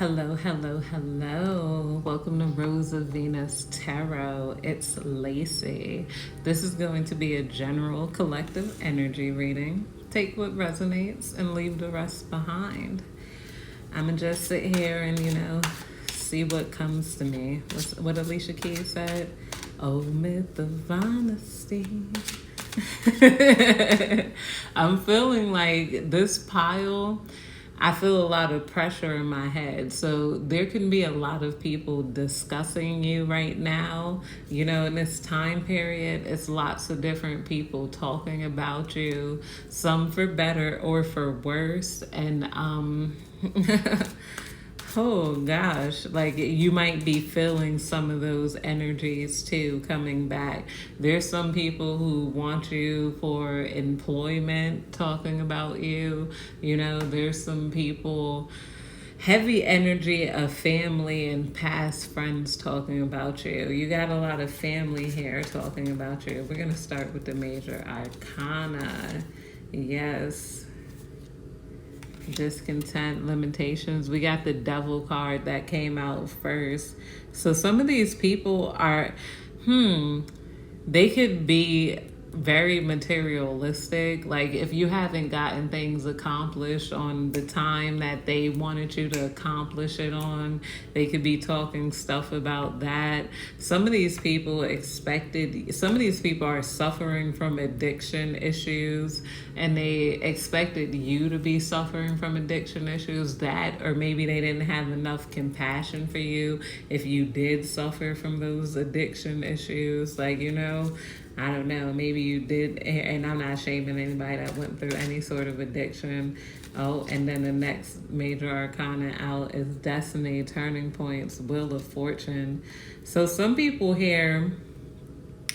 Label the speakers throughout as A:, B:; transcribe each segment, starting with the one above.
A: Hello, hello, hello. Welcome to Rose of Venus Tarot. It's Lacey. This is going to be a general collective energy reading. Take what resonates and leave the rest behind. I'm going to just sit here and, see what comes to me. What Alicia Keys said. Oh, myth of honesty. I'm feeling like this pile, I feel a lot of pressure in my head. So there can be a lot of people discussing you right now. In this time period, it's lots of different people talking about you, some for better or for worse. And oh gosh, like you might be feeling some of those energies too coming back. There's some people who want you for employment talking about you. There's some people, heavy energy of family and past friends talking about you. You got a lot of family here talking about you. We're going to start with the major arcana. Yes. Discontent, limitations. We got the devil card that came out first. So some of these people are, they could be very materialistic. Like if you haven't gotten things accomplished on the time that they wanted you to accomplish it on, they could be talking stuff about that. Some of these people are suffering from addiction issues, and they expected you to be suffering from addiction issues, that, or maybe they didn't have enough compassion for you if you did suffer from those addiction issues. I don't know, maybe you did, and I'm not shaming anybody that went through any sort of addiction. Oh, and then the next major arcana out is Destiny, Turning Points, Wheel of Fortune. So some people here,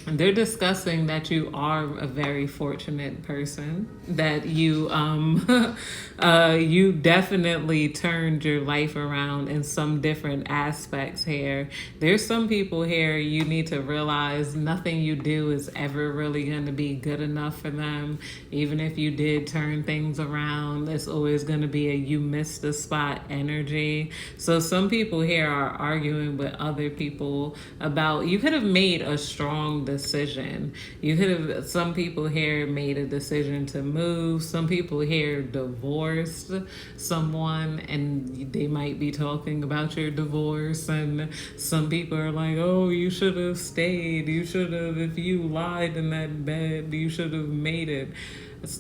A: they're discussing that you are a very fortunate person, that you you definitely turned your life around in some different aspects here. There's some people here, you need to realize nothing you do is ever really going to be good enough for them. Even if you did turn things around, it's always going to be a you missed the spot energy. So some people here are arguing with other people about, you could have made a strong decision. Some people here made a decision to move. Some people here divorced someone, and they might be talking about your divorce. And some people are like, oh, you should have stayed. You should have, if you lied in that bed, you should have made it.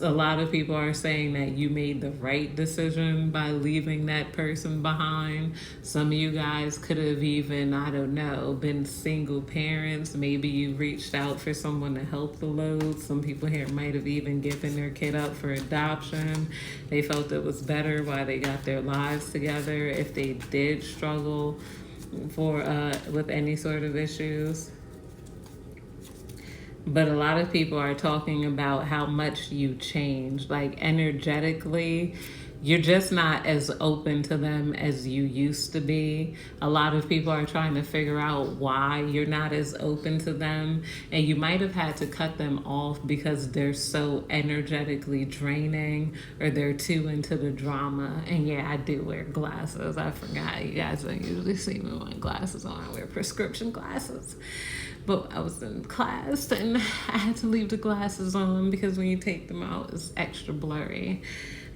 A: A lot of people are saying that you made the right decision by leaving that person behind. Some of you guys could have even, I don't know, been single parents. Maybe you reached out for someone to help the load. Some people here might have even given their kid up for adoption. They felt it was better while they got their lives together if they did struggle with any sort of issues. But a lot of people are talking about how much you changed. Like energetically, you're just not as open to them as you used to be. A lot of people are trying to figure out why you're not as open to them. And you might have had to cut them off because they're so energetically draining, or they're too into the drama. And yeah, I do wear glasses. I forgot. You guys don't usually see me with glasses on. I wear prescription glasses. But I was in class and I had to leave the glasses on because when you take them out, it's extra blurry.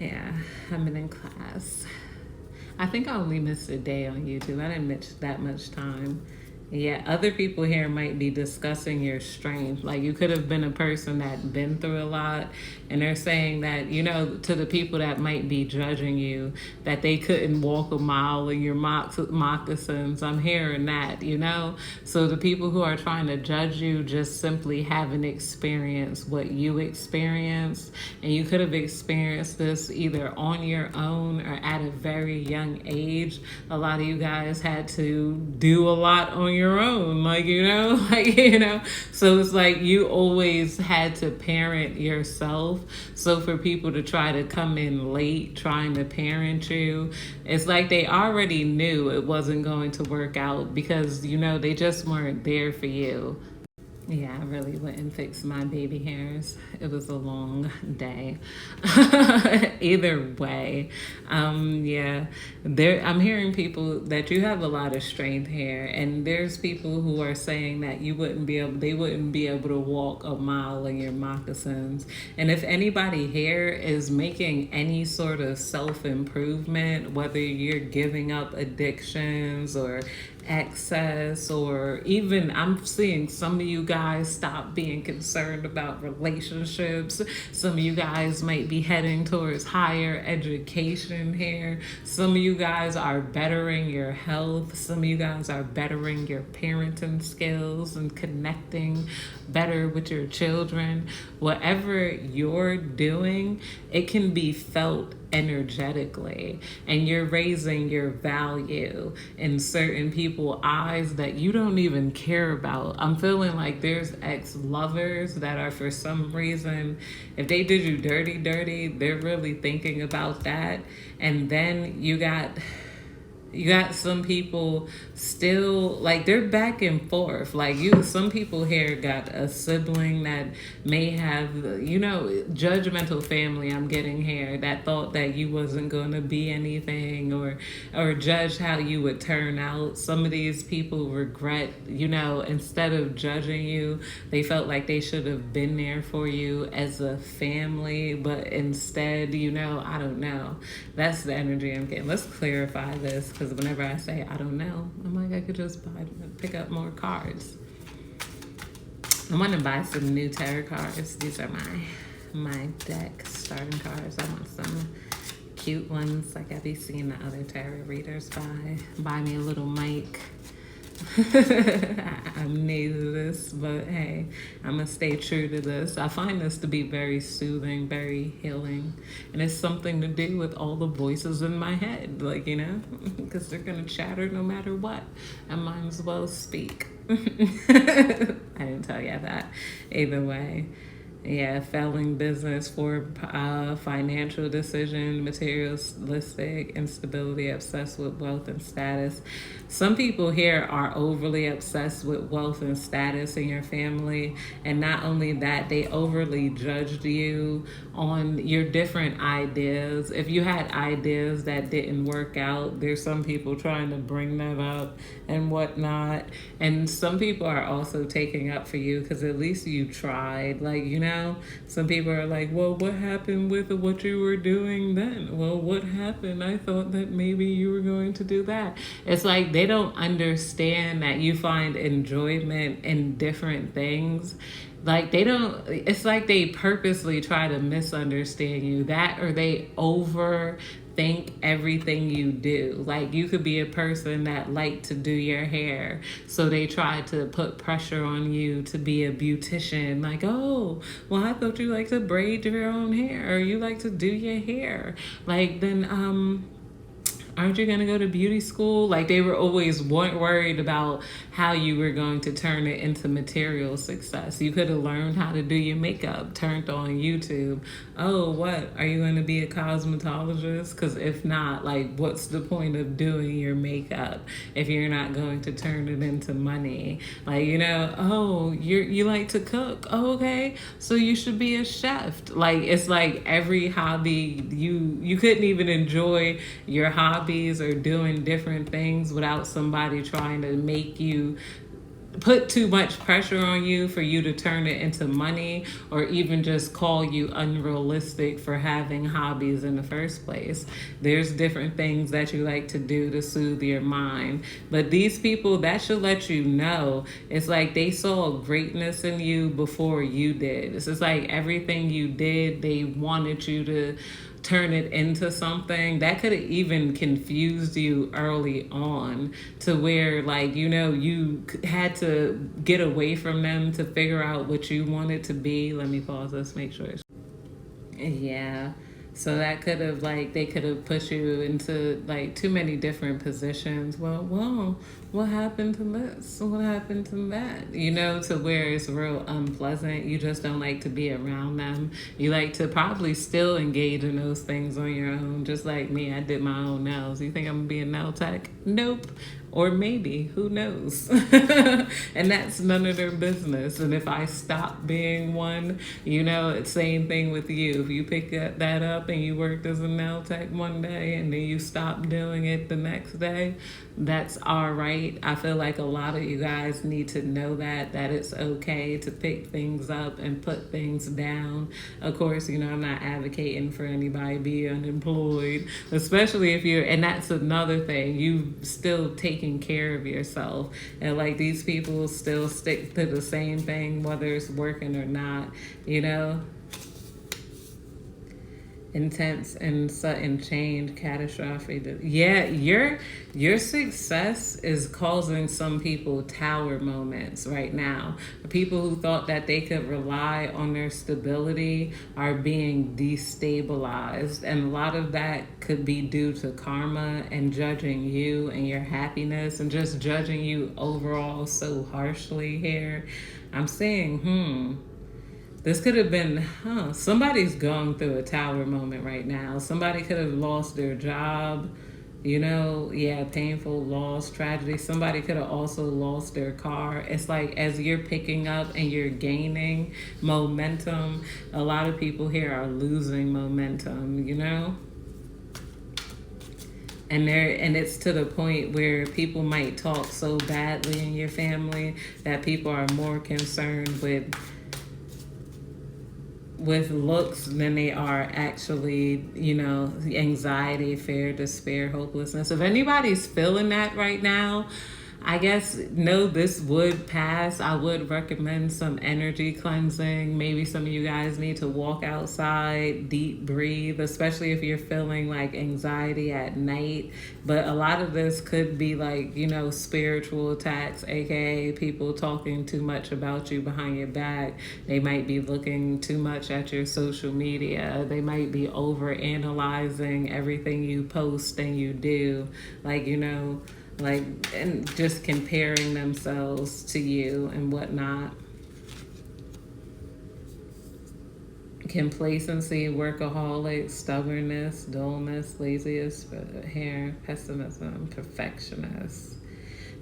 A: Yeah, I've been in class. I think I only missed a day on YouTube. I didn't miss that much time. Yeah, other people here might be discussing your strength. Like you could have been a person that been through a lot, and they're saying that, to the people that might be judging you, that they couldn't walk a mile in your moccasins. I'm hearing that, So the people who are trying to judge you just simply haven't experienced what you experienced, and you could have experienced this either on your own or at a very young age. A lot of you guys had to do a lot on your own, so it's like you always had to parent yourself. So for people to try to come in late trying to parent you, it's like they already knew it wasn't going to work out because they just weren't there for you. Yeah, I really went and fixed my baby hairs. It was a long day. Either way, yeah, there. I'm hearing people that you have a lot of strength hair, and there's people who are saying that you wouldn't be able, they wouldn't be able to walk a mile in your moccasins. And if anybody here is making any sort of self improvement, whether you're giving up addictions or access, or even I'm seeing some of you guys stop being concerned about relationships. Some of you guys might be heading towards higher education here. Some of you guys are bettering your health. Some of you guys are bettering your parenting skills and connecting better with your children. Whatever you're doing, it can be felt energetically, and you're raising your value in certain people's eyes that you don't even care about. I'm feeling like there's ex-lovers that are, for some reason, if they did you dirty, they're really thinking about that. And then you got some people still, like, they're back and forth. Like, some people here got a sibling that may have, judgmental family. I'm getting here that thought that you wasn't going to be anything, or judge how you would turn out. Some of these people regret, instead of judging you, they felt like they should have been there for you as a family, but instead, I don't know. That's the energy I'm getting. Let's clarify this, because whenever I say I don't know, I'm like, I could just pick up more cards. I want to buy some new tarot cards. These are my deck starting cards. I want some cute ones like I be seeing the other tarot readers buy me a little mic. I'm new to this, but hey, I'm gonna stay true to this. I find this to be very soothing, very healing, and it's something to do with all the voices in my head, because they're gonna chatter no matter what. I might as well speak. I didn't tell you that. Either way. Yeah, failing business for financial decision, materialistic instability, obsessed with wealth and status. Some people here are overly obsessed with wealth and status in your family. And not only that, they overly judged you on your different ideas. If you had ideas that didn't work out, there's some people trying to bring that up and whatnot. And some people are also taking up for you because at least you tried. Some people are like, well, what happened with what you were doing then? Well, what happened? I thought that maybe you were going to do that. It's like they don't understand that you find enjoyment in different things. It's like they purposely try to misunderstand you, or they overthink everything you do. Like, you could be a person that liked to do your hair, so they try to put pressure on you to be a beautician. Like, oh, well, I thought you like to braid your own hair, or you like to do your hair. Aren't you going to go to beauty school? Like, they were always worried about how you were going to turn it into material success. You could have learned how to do your makeup, turned on YouTube. Oh, what? Are you going to be a cosmetologist? Because if not, what's the point of doing your makeup if you're not going to turn it into money? Oh, you like to cook. Oh, okay. So you should be a chef. It's like every hobby, you couldn't even enjoy your hobbies or doing different things without somebody trying to make you put too much pressure on you for you to turn it into money, or even just call you unrealistic for having hobbies in the first place. There's different things that you like to do to soothe your mind. But these people, that should let you know, it's like they saw greatness in you before you did. It's just like everything you did, they wanted you to turn it into something that could have even confused you early on, to where you had to get away from them to figure out what you wanted to be. Let me pause this, make sure it's... Yeah. So that could have, they could have pushed you into, too many different positions. Well, what happened to this? What happened to that? To where it's real unpleasant. You just don't like to be around them. You like to probably still engage in those things on your own. Just like me, I did my own nails. You think I'm going to be a nail tech? Nope. Or maybe, who knows? And that's none of their business. And if I stop being one, it's same thing with you. If you pick that up and you worked as a nail tech one day and then you stop doing it the next day, that's all right. I feel like a lot of you guys need to know that it's okay to pick things up and put things down. Of course, I'm not advocating for anybody be unemployed, especially if and that's another thing, you still taking care of yourself. And like these people still stick to the same thing, whether it's working or not, intense and sudden change, catastrophic. Yeah, your success is causing some people tower moments right now. People who thought that they could rely on their stability are being destabilized, and a lot of that could be due to karma and judging you and your happiness and just judging you overall so harshly here. I'm saying, this could have been, somebody's going through a tower moment right now. Somebody could have lost their job, painful loss, tragedy. Somebody could have also lost their car. It's like as you're picking up and you're gaining momentum, a lot of people here are losing momentum, And it's to the point where people might talk so badly in your family that people are more concerned with looks than they are actually, anxiety, fear, despair, hopelessness. If anybody's feeling that right now, I guess, no, this would pass. I would recommend some energy cleansing. Maybe some of you guys need to walk outside, deep breathe, especially if you're feeling like anxiety at night. But a lot of this could be like, spiritual attacks, aka people talking too much about you behind your back. They might be looking too much at your social media. They might be over analyzing everything you post and you do. And just comparing themselves to you and whatnot. Complacency, workaholic, stubbornness, dullness, laziness, pessimism, perfectionist.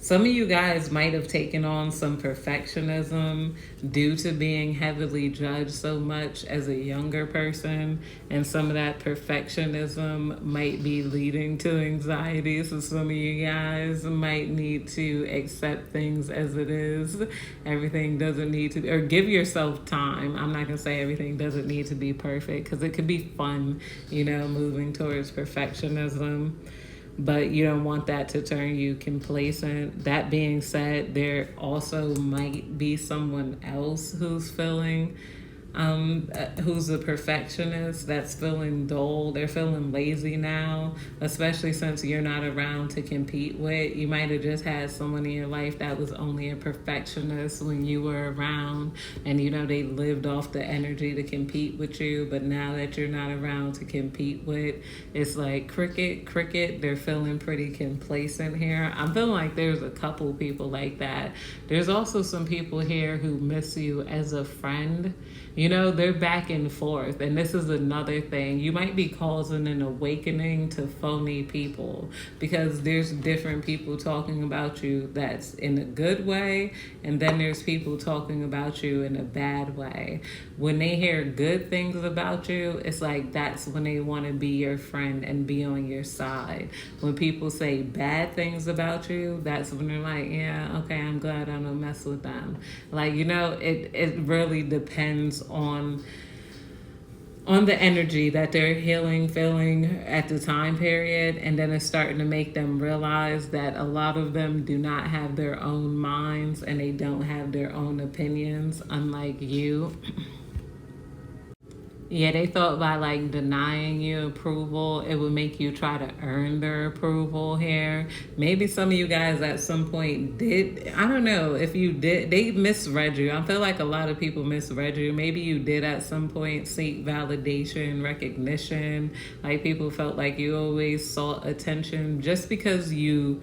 A: Some of you guys might have taken on some perfectionism due to being heavily judged so much as a younger person, and some of that perfectionism might be leading to anxiety. So some of you guys might need to accept things as it is. Everything doesn't need to be, or give yourself time. I'm not going to say everything doesn't need to be perfect, because it could be fun, moving towards perfectionism. But you don't want that to turn you complacent. That being said, there also might be someone else who's who's a perfectionist that's feeling dull. They're feeling lazy now, especially since you're not around to compete with. You might have just had someone in your life that was only a perfectionist when you were around, and they lived off the energy to compete with you. But now that you're not around to compete with, it's like cricket. They're feeling pretty complacent here. I'm feeling like there's a couple people like that. There's also some people here who miss you as a friend. They're back and forth. And this is another thing. You might be causing an awakening to phony people, because there's different people talking about you that's in a good way, and then there's people talking about you in a bad way. When they hear good things about you, it's like that's when they want to be your friend and be on your side. When people say bad things about you, that's when they're like, yeah, okay, I'm glad I don't mess with them. It really depends on the energy that they're feeling at the time period, and then it's starting to make them realize that a lot of them do not have their own minds and they don't have their own opinions, unlike you. Yeah, they thought by denying you approval, it would make you try to earn their approval here. Maybe some of you guys at some point did. I don't know if you did. They misread you. I feel like a lot of people misread you. Maybe you did at some point seek validation, recognition. Like people felt like you always sought attention just because you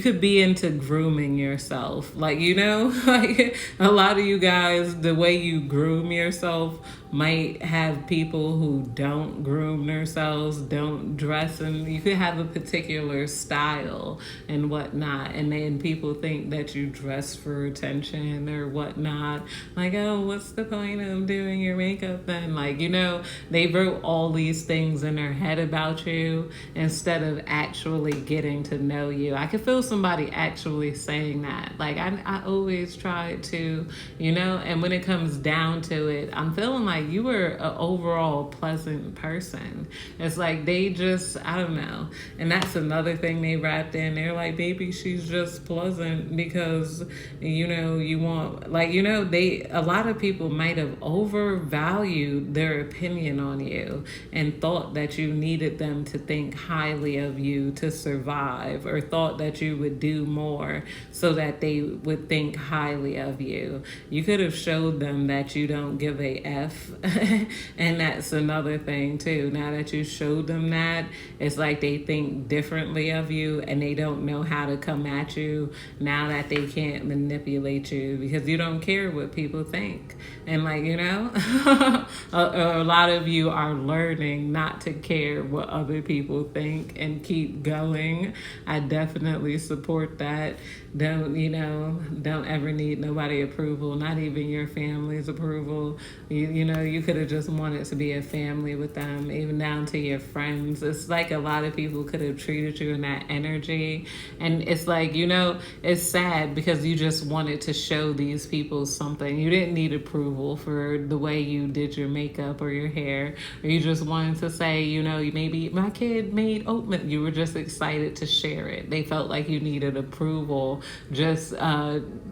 A: could be into grooming yourself. Like a lot of you guys, the way you groom yourself might have people who don't groom themselves, don't dress, and you could have a particular style and whatnot, and then people think that you dress for attention or whatnot. Like, oh, what's the point of doing your makeup then? Like, they wrote all these things in their head about you instead of actually getting to know you. I could feel somebody actually saying that. Like, I always try to, and when it comes down to it, I'm feeling like you were an overall pleasant person. It's like they just, I don't know. And that's another thing they wrapped in. They're like, baby, she's just pleasant because, you want, like, a lot of people might have overvalued their opinion on you and thought that you needed them to think highly of you to survive, or thought that you would do more so that they would think highly of you. You could have showed them that you don't give a F. And that's another thing too. Now that you showed them that, it's like they think differently of you and they don't know how to come at you now that they can't manipulate you because you don't care what people think. And like, a lot of you are learning not to care what other people think and keep going. I definitely support that. Don't ever need nobody approval, not even your family's approval. You could have just wanted to be a family with them, even down to your friends. It's like a lot of people could have treated you in that energy. And it's like, it's sad because you just wanted to show these people something. You didn't need approval for the way you did your makeup or your hair, or you just wanted to say, maybe my kid made oatmeal. You were just excited to share it. They felt like you needed approval just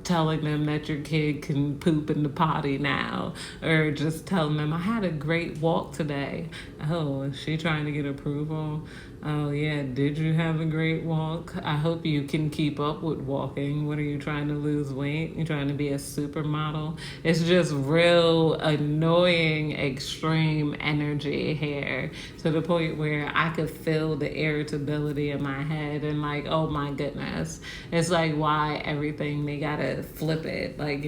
A: telling them that your kid can poop in the potty now, or just telling them I had a great walk today. Oh, is she trying to get approval? Oh yeah, did you have a great walk? I hope you can keep up with walking. What are you trying to lose weight? You trying to be a supermodel? It's just real annoying, extreme energy here, to the point where I could feel the irritability in my head and like, oh my goodness. It's like, why everything they gotta flip it, like,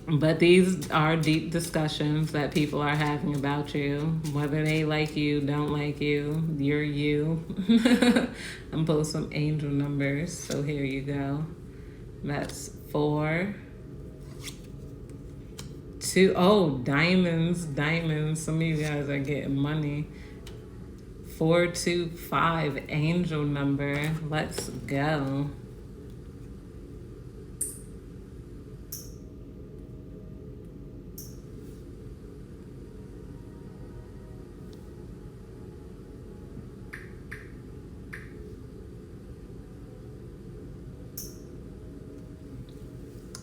A: But these are deep discussions that people are having about you, whether they like you, don't like you, you're you. I'm pulling some angel numbers, so here you go. That's 4, 2. Oh, diamonds. Some of you guys are getting money. 425, angel number. Let's go.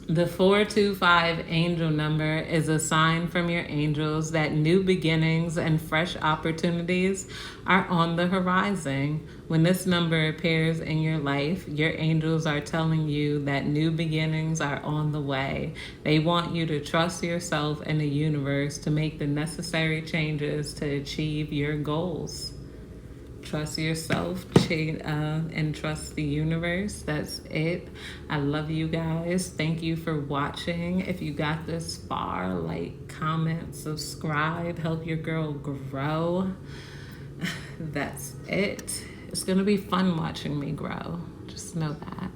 A: The 425 angel number is a sign from your angels that new beginnings and fresh opportunities are on the horizon. When this number appears in your life, your angels are telling you that new beginnings are on the way. They want you to trust yourself and the universe to make the necessary changes to achieve your goals. Trust yourself and trust the universe. That's it. I love you guys. Thank you for watching. If you got this far, like, comment, subscribe, help your girl grow. That's it. It's going to be fun watching me grow. Just know that.